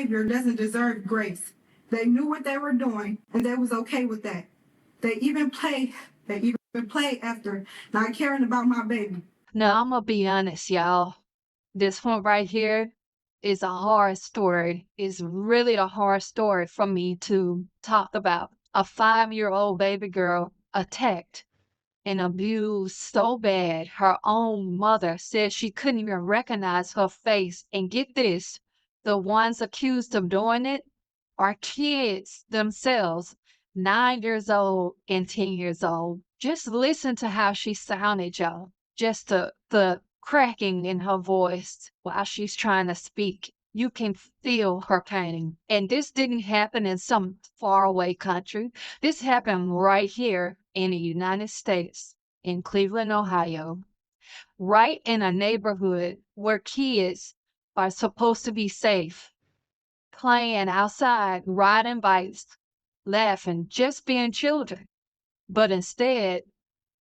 behavior doesn't deserve grace. They knew what they were doing, and they was okay with that. They even play. They even play after not caring about my baby. Now, I'm gonna be honest, y'all. This one right here is a hard story. It's really a hard story for me to talk about. A 5-year-old baby girl attacked and abused so bad, her own mother said she couldn't even recognize her face. And get this, the ones accused of doing it are kids themselves, 9 years old and 10 years old. Just listen to how she sounded, y'all. Just the cracking in her voice while she's trying to speak. You can feel her pain. And this didn't happen in some faraway country. This happened right here in the United States, in Cleveland, Ohio, right in a neighborhood where kids are supposed to be safe, playing outside, riding bikes, laughing, just being children. But instead,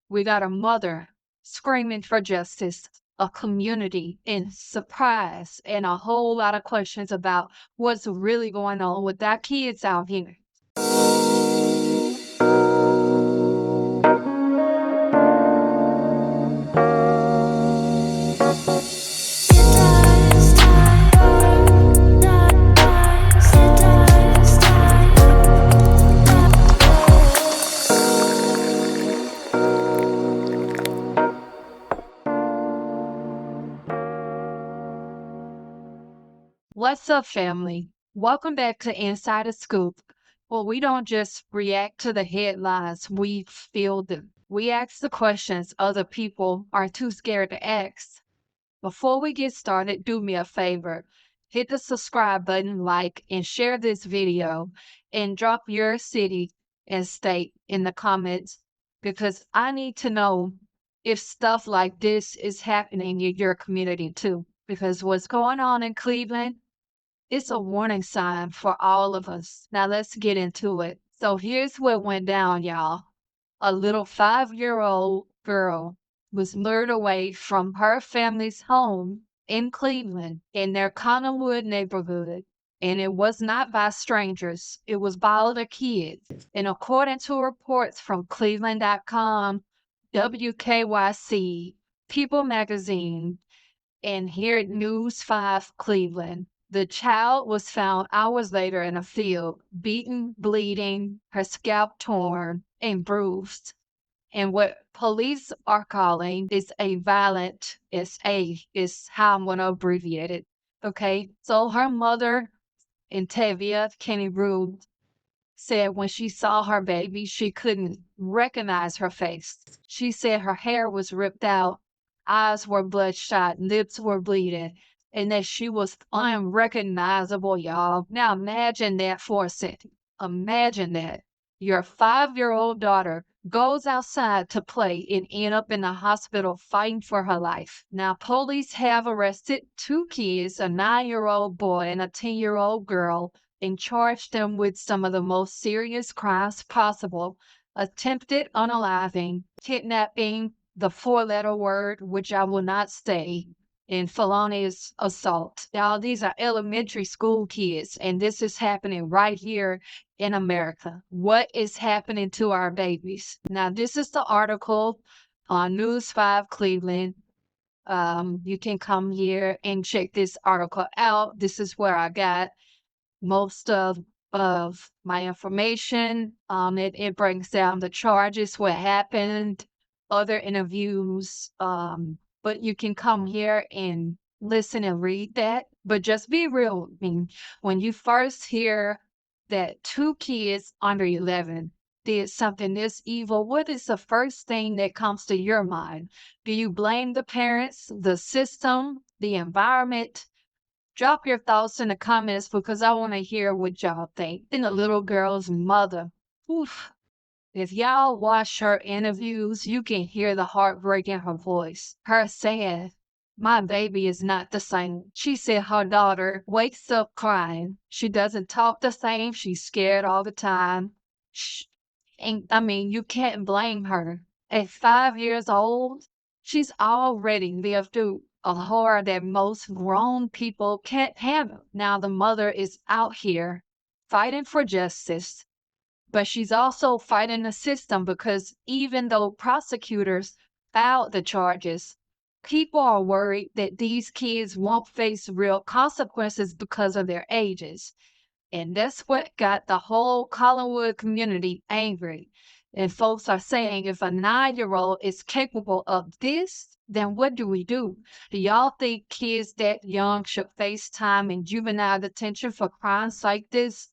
we got a mother screaming for justice, a community in surprise, and a whole lot of questions about what's really going on with our kids out here. What's up, family? Welcome back to Inside the Scoop. Well, we don't just react to the headlines, we feel them. We ask the questions other people are too scared to ask. Before we get started, do me a favor. Hit the subscribe button, like, and share this video, and drop your city and state in the comments because I need to know if stuff like this is happening in your community too. Because what's going on in Cleveland, it's a warning sign for all of us. Now let's get into it. So here's what went down, y'all. A little 5-year-old girl was lured away from her family's home in Cleveland in their Cottonwood neighborhood. And it was not by strangers, it was by other kids. And according to reports from Cleveland.com, WKYC, People Magazine, and here at News 5 Cleveland, the child was found hours later in a field, beaten, bleeding, her scalp torn, and bruised. And what police are calling is a violent SA, is how I'm going to abbreviate it. Okay, so her mother, Intavia Kenny Rube, said when she saw her baby, she couldn't recognize her face. She said her hair was ripped out, eyes were bloodshot, lips were bleeding, and that she was unrecognizable, y'all. Now imagine that for a second. Imagine that. Your 5-year-old daughter goes outside to play and end up in the hospital fighting for her life. Now, police have arrested 2 kids, a 9-year-old boy and a 10-year-old girl, and charged them with some of the most serious crimes possible: attempted unaliving, kidnapping, the 4-letter word, which I will not say, and felonious assault. Now, these are elementary school kids, and this is happening right here in America. What is happening to our babies? Now, this is the article on News 5 Cleveland. You can come here and check this article out. This is where I got most of my information. It breaks down the charges, what happened, other interviews. But you can come here and listen and read that. But just be real with me. When you first hear that 2 kids under 11 did something this evil, what is the first thing that comes to your mind? Do you blame the parents, the system, the environment? Drop your thoughts in the comments because I want to hear what y'all think. And the little girl's mother. Oof. If y'all watch her interviews, you can hear the heartbreak in her voice. Her saying, "My baby is not the same." She said her daughter wakes up crying. She doesn't talk the same. She's scared all the time. And I mean, you can't blame her. At 5 years old, she's already lived through a horror that most grown people can't handle. Now the mother is out here fighting for justice, but she's also fighting the system because even though prosecutors filed the charges, people are worried that these kids won't face real consequences because of their ages. And that's what got the whole Collinwood community angry. And folks are saying if a 9-year-old is capable of this, then what do we do? Do y'all think kids that young should face time in juvenile detention for crimes like this?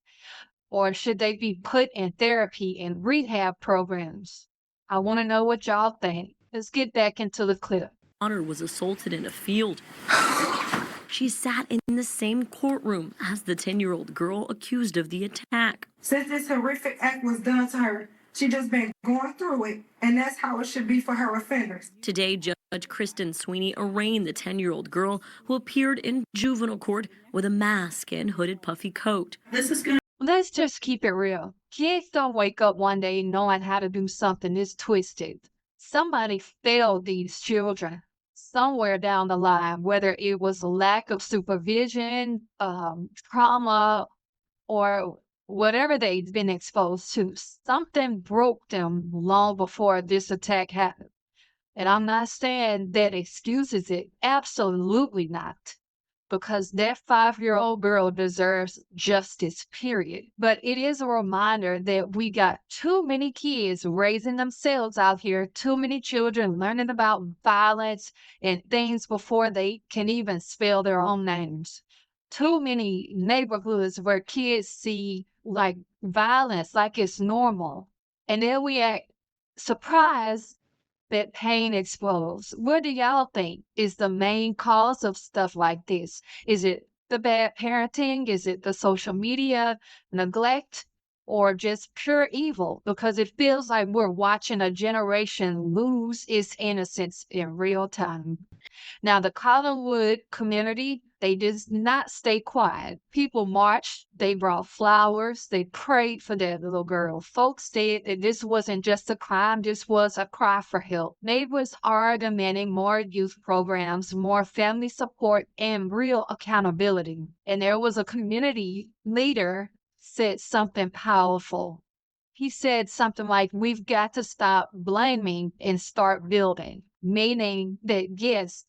Or should they be put in therapy and rehab programs? I want to know what y'all think. Let's get back into the clip. Daughter was assaulted in a field. She sat in the same courtroom as the 10-year-old girl accused of the attack. Since this horrific act was done to her, she just been going through it, and that's how it should be for her offenders. Today, Judge Kristen Sweeney arraigned the 10-year-old girl who appeared in juvenile court with a mask and hooded puffy coat. Let's just keep it real. Kids don't wake up one day knowing how to do something this twisted. Somebody failed these children somewhere down the line, whether it was a lack of supervision, trauma, or whatever they've been exposed to. Something broke them long before this attack happened. And I'm not saying that excuses it. Absolutely not. Because that 5-year-old girl deserves justice, period. But it is a reminder that we got too many kids raising themselves out here, too many children learning about violence and things before they can even spell their own names. Too many neighborhoods where kids see like violence like it's normal. And then we act surprised that pain explodes. What do y'all think is the main cause of stuff like this? Is it the bad parenting? Is it the social media neglect? Or just pure evil? Because it feels like we're watching a generation lose its innocence in real time. Now, the Collinwood community, they did not stay quiet. People marched, they brought flowers, they prayed for that little girl. Folks said that this wasn't just a crime, this was a cry for help. Neighbors are demanding more youth programs, more family support, and real accountability. And there was a community leader said something powerful. He said something like, we've got to stop blaming and start building, meaning that yes,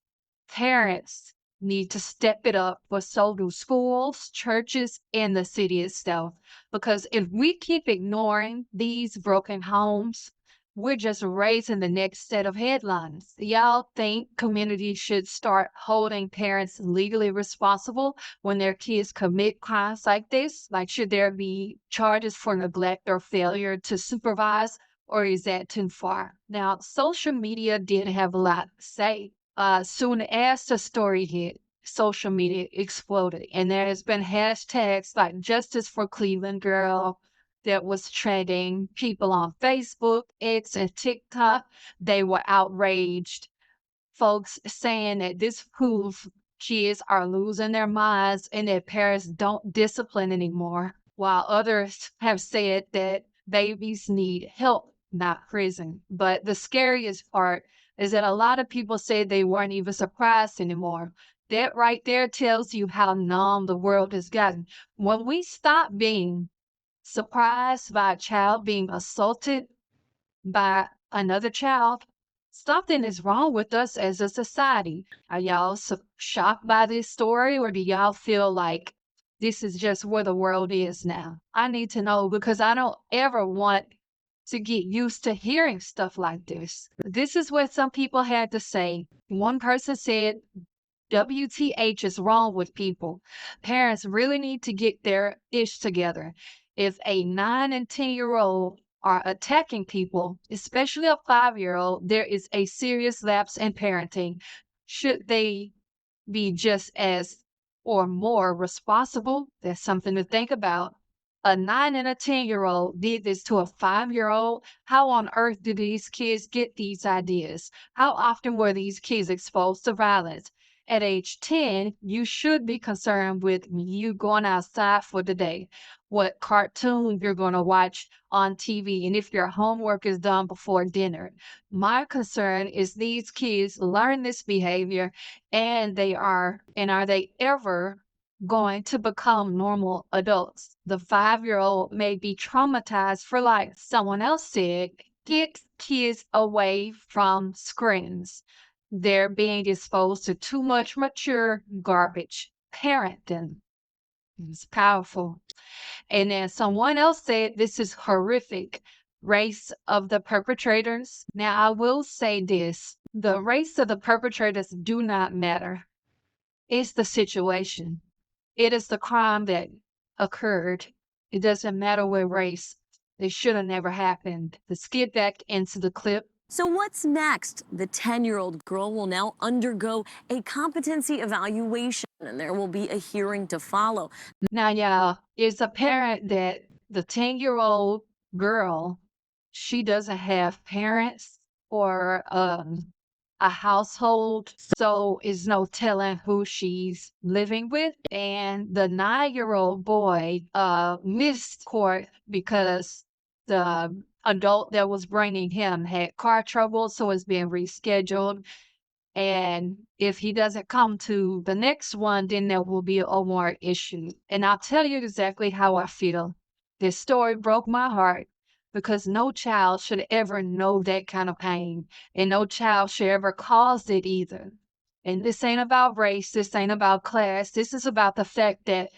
parents need to step it up, but so do schools, churches, and the city itself. Because if we keep ignoring these broken homes, we're just raising the next set of headlines. Y'all think communities should start holding parents legally responsible when their kids commit crimes like this? Like, should there be charges for neglect or failure to supervise, or is that too far? Now, social media did have a lot to say. Soon as the story hit, social media exploded, and there has been hashtags like "Justice for Cleveland Girl" that was trending. People on Facebook, X, and TikTok, they were outraged. Folks saying that this proves kids are losing their minds and that parents don't discipline anymore, while others have said that babies need help, not prison. But the scariest part is that a lot of people said they weren't even surprised anymore. That right there tells you how numb the world has gotten. When we stop being surprised by a child being assaulted by another child, something is wrong with us as a society. Are y'all shocked by this story, or do y'all feel like this is just where the world is now? I need to know because I don't ever want to get used to hearing stuff like this. This is what some people had to say. One person said, WTH is wrong with people. Parents really need to get their ish together. If a 9 and 10-year-old are attacking people, especially a 5-year-old, there is a serious lapse in parenting. Should they be just as or more responsible? That's something to think about. A 9 and a 10-year-old did this to a 5-year-old. How on earth do these kids get these ideas? How often were these kids exposed to violence? At age 10, you should be concerned with you going outside for the day, what cartoon you're going to watch on TV, and if your homework is done before dinner. My concern is these kids learn this behavior and are they ever going to become normal adults? The 5-year-old may be traumatized for life. Someone else said, get kids away from screens. They're being exposed to too much mature garbage. Parent them. It's powerful. And then someone else said this is horrific. Race of the perpetrators. Now, I will say this, the race of the perpetrators do not matter. It's the situation. It is the crime that occurred. It doesn't matter what race. It should have never happened. Let's get back into the clip. So what's next? The 10-year-old girl will now undergo a competency evaluation, and there will be a hearing to follow. Now, y'all, it's apparent that the 10-year-old girl, she doesn't have parents or a household, so it's no telling who she's living with. And the 9-year-old boy missed court because the adult that was bringing him had car trouble, so it's being rescheduled. And if he doesn't come to the next one, then there will be a more issue. And I'll tell you exactly how I feel. This story broke my heart because no child should ever know that kind of pain, and no child should ever cause it either. And this ain't about race, this ain't about class, this is about the fact that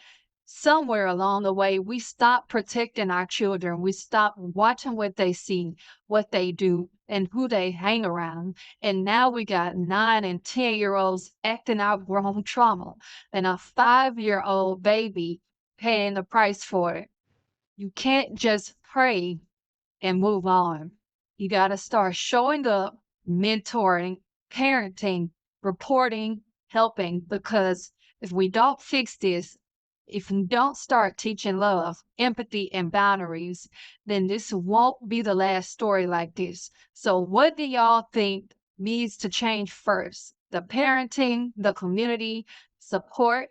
somewhere along the way, we stop protecting our children. We stop watching what they see, what they do, and who they hang around. And now we got 9 and 10-year-olds acting out grown trauma and a 5-year-old baby paying the price for it. You can't just pray and move on. You got to start showing up, mentoring, parenting, reporting, helping, because if we don't fix this, if we don't start teaching love, empathy, and boundaries, then this won't be the last story like this. So, what do y'all think needs to change first? The parenting, the community support,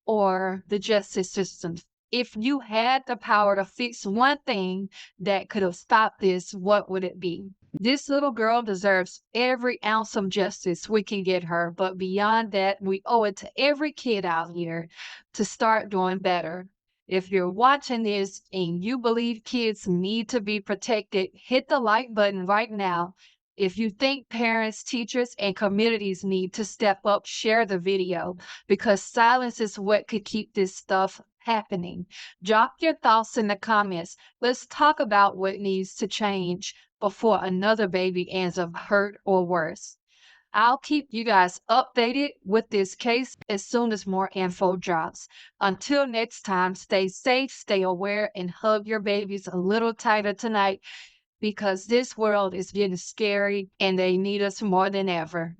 or the justice system? If you had the power to fix one thing that could have stopped this, what would it be? This little girl deserves every ounce of justice we can get her, but beyond that, we owe it to every kid out here to start doing better. If you're watching this and you believe kids need to be protected, hit the like button right now. If you think parents, teachers, and communities need to step up, share the video, because silence is what could keep this stuff happening. Drop your thoughts in the comments. Let's talk about what needs to change before another baby ends up hurt or worse. I'll keep you guys updated with this case as soon as more info drops. Until next time, stay safe, stay aware, and hug your babies a little tighter tonight, because this world is getting scary and they need us more than ever.